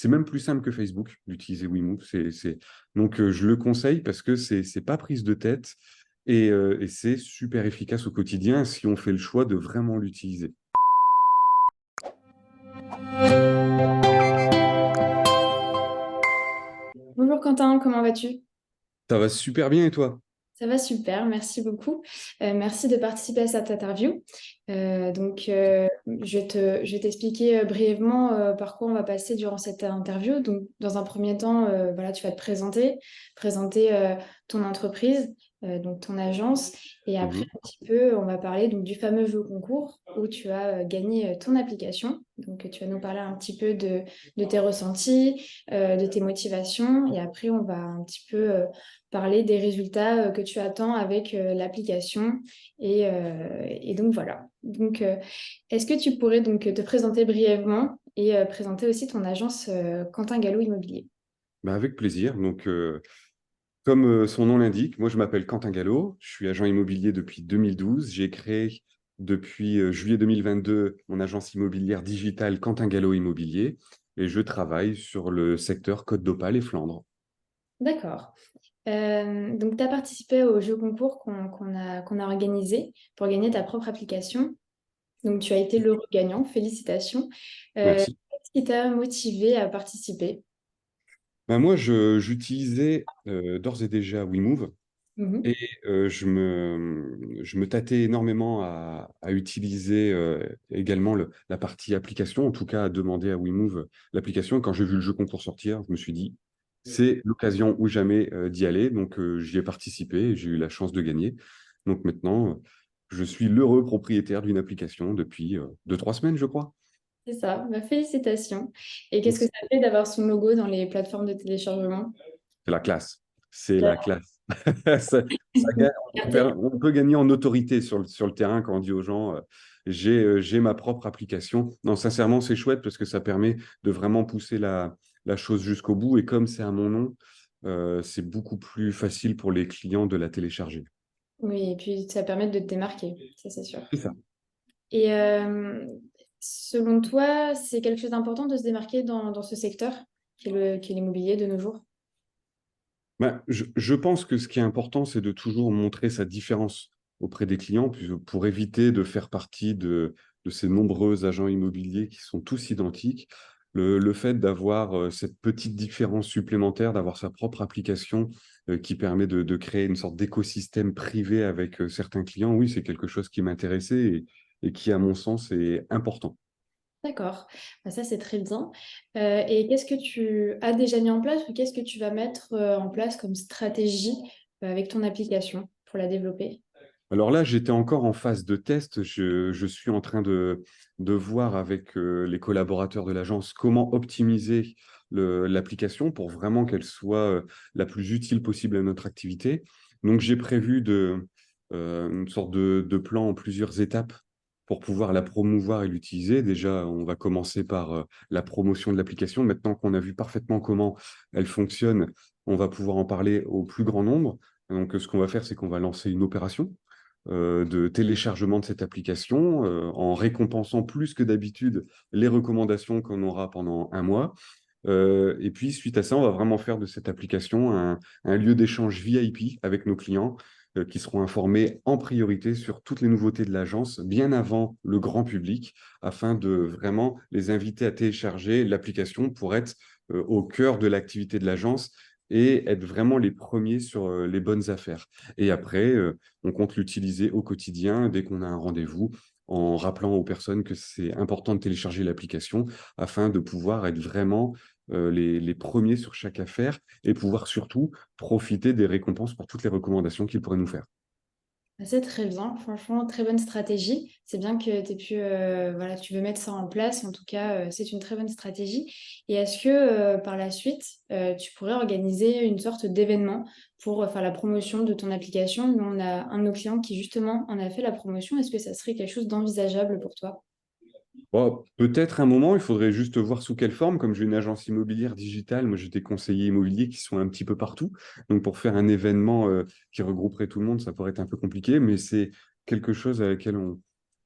C'est même plus simple que Facebook d'utiliser WeMove. Donc, je le conseille parce que c'est pas prise de tête et c'est super efficace au quotidien si on fait le choix de vraiment l'utiliser. Bonjour Quentin, comment vas-tu? Ça va super bien et toi? Ça va super, merci beaucoup. Merci de participer à cette interview. Je vais t'expliquer brièvement par quoi on va passer durant cette interview. Donc, dans un premier temps, voilà, tu vas te présenter ton entreprise, donc ton agence, et après Mhm. un petit peu, on va parler donc du fameux jeu concours où tu as gagné ton application. Donc, tu vas nous parler un petit peu de tes ressentis, de tes motivations, et après, on va un petit peu parler des résultats que tu attends avec l'application. Et donc voilà. Est-ce que tu pourrais donc te présenter brièvement et présenter aussi ton agence Quentin Gallo Immobilier? Bah, avec plaisir. Donc, comme son nom l'indique, moi je m'appelle Quentin Gallo, je suis agent immobilier depuis 2012. J'ai créé depuis juillet 2022 mon agence immobilière digitale Quentin Gallo Immobilier et je travaille sur le secteur Côte d'Opale et Flandre. D'accord. Donc, tu as participé au jeu concours qu'on a organisé pour gagner ta propre application. Donc, tu as été l'heureux gagnant. Félicitations. Merci. Qu'est-ce qui t'a motivé à participer? Ben moi, j'utilisais d'ores et déjà WeMove Mhm. et je me tâtais énormément à utiliser également la partie application, en tout cas à demander à WeMove l'application. Et quand j'ai vu le jeu concours sortir, je me suis dit, c'est l'occasion ou jamais d'y aller. Donc, j'y ai participé et j'ai eu la chance de gagner. Donc maintenant, je suis l'heureux propriétaire d'une application depuis 2, 3 semaines, je crois. C'est ça. Bah, félicitations. Et qu'est-ce que Merci. ça fait d'avoir son logo dans les plateformes de téléchargement? C'est la classe. C'est la classe. On peut gagner en autorité sur le terrain quand on dit aux gens, j'ai ma propre application. Non, sincèrement, c'est chouette parce que ça permet de vraiment pousser la chose jusqu'au bout. Et comme c'est à mon nom, c'est beaucoup plus facile pour les clients de la télécharger. Oui, et puis ça permet de te démarquer, ça c'est sûr. C'est ça. Et selon toi, c'est quelque chose d'important de se démarquer dans ce secteur qui est l'immobilier de nos jours? Ben, je pense que ce qui est important, c'est de toujours montrer sa différence auprès des clients pour éviter de faire partie de ces nombreux agents immobiliers qui sont tous identiques. Le fait d'avoir cette petite différence supplémentaire, d'avoir sa propre application qui permet de créer une sorte d'écosystème privé avec certains clients, oui, c'est quelque chose qui m'intéressait et qui, à mon sens, est important. D'accord. Bah, ça c'est très bien. Et qu'est-ce que tu as déjà mis en place ou qu'est-ce que tu vas mettre en place comme stratégie avec ton application pour la développer? Alors là, j'étais encore en phase de test. Je suis en train de voir avec les collaborateurs de l'agence comment optimiser l'application pour vraiment qu'elle soit la plus utile possible à notre activité. Donc, j'ai prévu une sorte de plan en plusieurs étapes pour pouvoir la promouvoir et l'utiliser. Déjà, on va commencer par la promotion de l'application. Maintenant qu'on a vu parfaitement comment elle fonctionne, on va pouvoir en parler au plus grand nombre. Donc, ce qu'on va faire, c'est qu'on va lancer une opération de téléchargement de cette application en récompensant plus que d'habitude les recommandations qu'on aura pendant un mois. Et puis, suite à ça, on va vraiment faire de cette application un lieu d'échange VIP avec nos clients qui seront informés en priorité sur toutes les nouveautés de l'agence, bien avant le grand public, afin de vraiment les inviter à télécharger l'application pour être au cœur de l'activité de l'agence et être vraiment les premiers sur les bonnes affaires. Et après, on compte l'utiliser au quotidien dès qu'on a un rendez-vous, en rappelant aux personnes que c'est important de télécharger l'application afin de pouvoir être vraiment les premiers sur chaque affaire et pouvoir surtout profiter des récompenses pour toutes les recommandations qu'ils pourraient nous faire. C'est très bien, franchement, très bonne stratégie. C'est bien que tu pu, voilà, tu veux mettre ça en place. En tout cas, c'est une très bonne stratégie. Et est-ce que par la suite, tu pourrais organiser une sorte d'événement pour faire la promotion de ton application? Nous, on a un de nos clients qui justement en a fait la promotion. Est-ce que ça serait quelque chose d'envisageable pour toi? Bon, peut-être un moment, il faudrait juste voir sous quelle forme. Comme j'ai une agence immobilière digitale, moi j'ai des conseillers immobiliers qui sont un petit peu partout. Donc pour faire un événement qui regrouperait tout le monde, ça pourrait être un peu compliqué, mais c'est quelque chose à laquelle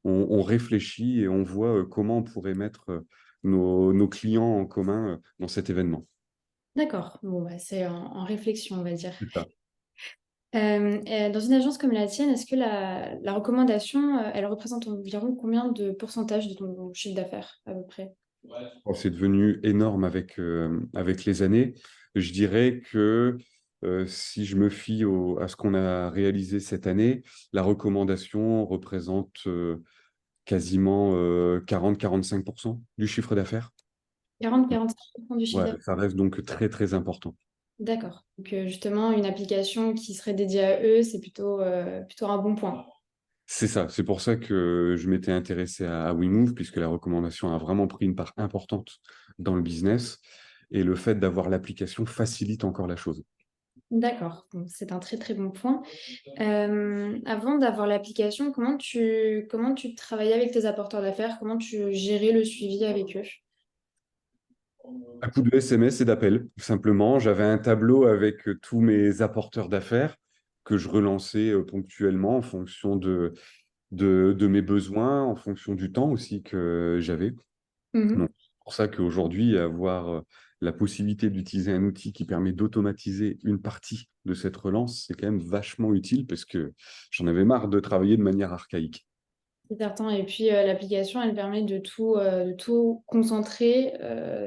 on réfléchit et on voit comment on pourrait mettre nos clients en commun dans cet événement. D'accord. Bon, bah, c'est en réflexion, on va dire. C'est ça. Et dans une agence comme la tienne, est-ce que la recommandation, elle représente environ combien de pourcentage de ton chiffre d'affaires, à peu près? Bon, c'est devenu énorme avec les années. Je dirais que si je me fie à ce qu'on a réalisé cette année, la recommandation représente quasiment 40-45% du chiffre d'affaires. 40-45% du chiffre Ouais, d'affaires? ça reste donc très, très important. D'accord. Donc, justement, une application qui serait dédiée à eux, c'est plutôt un bon point. C'est ça, c'est pour ça que je m'étais intéressé à WeMove, puisque la recommandation a vraiment pris une part importante dans le business. Et le fait d'avoir l'application facilite encore la chose. D'accord. Donc, c'est un très, très bon point. Avant d'avoir l'application, comment tu travaillais avec tes apporteurs d'affaires? Comment tu gérais le suivi avec eux? À coup de SMS et d'appels, simplement. J'avais un tableau avec tous mes apporteurs d'affaires que je relançais ponctuellement en fonction de mes besoins, en fonction du temps aussi que j'avais. Mhm. Donc, c'est pour ça qu'aujourd'hui, avoir la possibilité d'utiliser un outil qui permet d'automatiser une partie de cette relance, c'est quand même vachement utile parce que j'en avais marre de travailler de manière archaïque. C'est certain. Et puis, l'application, elle permet de tout concentrer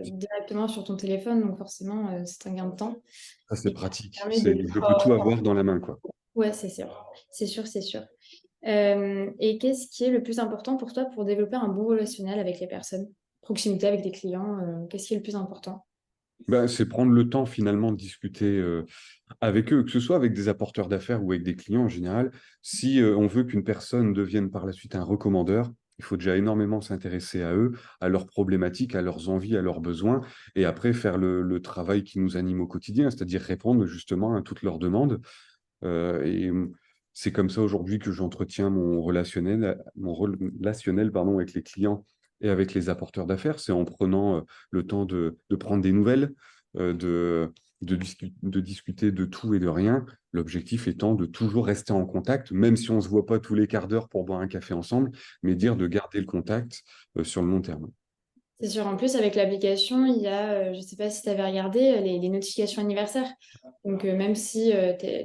directement sur ton téléphone. Donc, forcément, c'est un gain de temps. Ça, c'est Et ça pratique. permet de Je peux tout avoir dans la main, quoi. Ouais, c'est sûr. C'est sûr, c'est sûr. Et qu'est-ce qui est le plus important pour toi pour développer un bon relationnel avec les personnes? Proximité avec des clients, qu'est-ce qui est le plus important? Ben, c'est prendre le temps finalement de discuter avec eux, que ce soit avec des apporteurs d'affaires ou avec des clients en général. Si on veut qu'une personne devienne par la suite un recommandeur, il faut déjà énormément s'intéresser à eux, à leurs problématiques, à leurs envies, à leurs besoins, et après faire le travail qui nous anime au quotidien, c'est-à-dire répondre justement à toutes leurs demandes. Et c'est comme ça aujourd'hui que j'entretiens mon relationnel pardon, avec les clients et avec les apporteurs d'affaires. C'est en prenant le temps de prendre des nouvelles, de discuter de tout et de rien. L'objectif étant de toujours rester en contact, même si on ne se voit pas tous les quarts d'heure pour boire un café ensemble, mais dire de garder le contact sur le long terme. C'est sûr, en plus, avec l'application, il y a, je ne sais pas si tu avais regardé, les notifications anniversaires. Donc, même si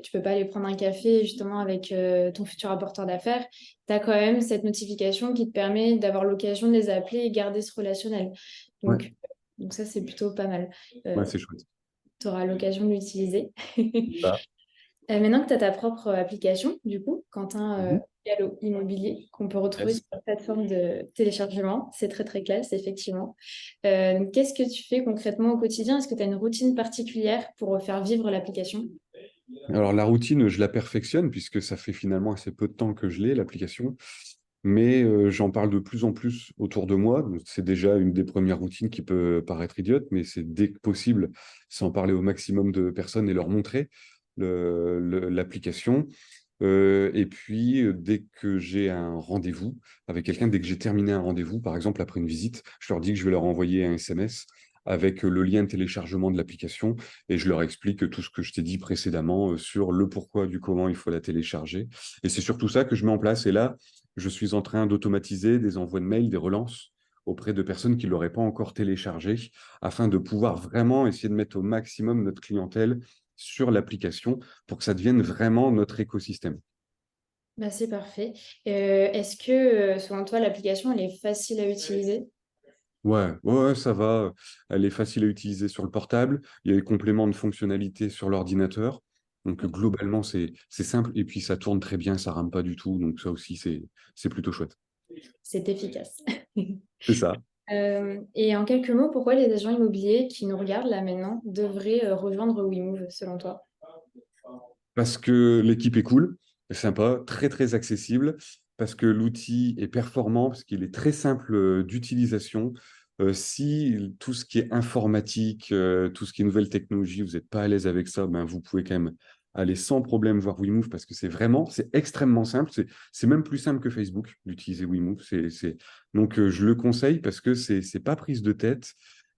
tu peux pas aller prendre un café justement avec ton futur apporteur d'affaires, tu as quand même cette notification qui te permet d'avoir l'occasion de les appeler et garder ce relationnel. Ouais, Donc ça, c'est plutôt pas mal. ouais, c'est chouette. Tu auras l'occasion de l'utiliser. Ça. Maintenant que tu as ta propre application, du coup, Quentin Mhm. Gallo Immobilier, qu'on peut retrouver Yes. sur la plateforme de téléchargement, c'est très très classe, effectivement. Qu'est-ce que tu fais concrètement au quotidien? Est-ce que tu as une routine particulière pour faire vivre l'application? Alors la routine, je la perfectionne puisque ça fait finalement assez peu de temps que je l'ai, l'application. Mais j'en parle de plus en plus autour de moi. Donc, c'est déjà une des premières routines qui peut paraître idiote, mais c'est dès que possible, c'est en parler au maximum de personnes et leur montrer l'application. Et puis, dès que j'ai un rendez-vous avec quelqu'un, dès que j'ai terminé un rendez-vous, par exemple après une visite, je leur dis que je vais leur envoyer un SMS avec le lien de téléchargement de l'application et je leur explique tout ce que je t'ai dit précédemment sur le pourquoi du comment il faut la télécharger. Et c'est surtout ça que je mets en place. Et là, je suis en train d'automatiser des envois de mails, des relances auprès de personnes qui ne l'auraient pas encore téléchargé afin de pouvoir vraiment essayer de mettre au maximum notre clientèle sur l'application pour que ça devienne vraiment notre écosystème. Bah, c'est parfait. Est-ce que, selon toi, l'application, elle est facile à utiliser? Ouais, ouais, ouais, ça va. Elle est facile à utiliser sur le portable. Il y a les compléments de fonctionnalité sur l'ordinateur. Donc globalement, c'est simple. Et puis ça tourne très bien, ça rame pas du tout. Donc ça aussi, c'est plutôt chouette. C'est efficace. C'est ça. Et en quelques mots, pourquoi les agents immobiliers qui nous regardent là maintenant devraient rejoindre WeMove, selon toi? Parce que l'équipe est cool, sympa, très très accessible, parce que l'outil est performant, parce qu'il est très simple d'utilisation. Si tout ce qui est informatique, tout ce qui est nouvelle technologie, vous n'êtes pas à l'aise avec ça, ben vous pouvez quand même aller sans problème voir WeMove parce que c'est extrêmement simple. C'est même plus simple que Facebook d'utiliser WeMove. Donc je le conseille parce que c'est pas prise de tête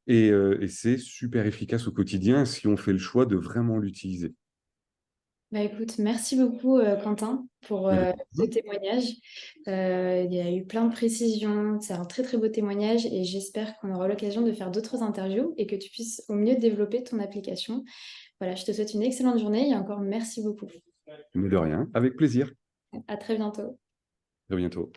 et c'est super efficace au quotidien si on fait le choix de vraiment l'utiliser. Bah, écoute, merci beaucoup Quentin pour Avec ce plaisir. témoignage. Il y a eu plein de précisions, c'est un très très beau témoignage et j'espère qu'on aura l'occasion de faire d'autres interviews et que tu puisses au mieux développer ton application. Voilà, je te souhaite une excellente journée et encore merci beaucoup. Mais de rien, avec plaisir. À très bientôt. À bientôt.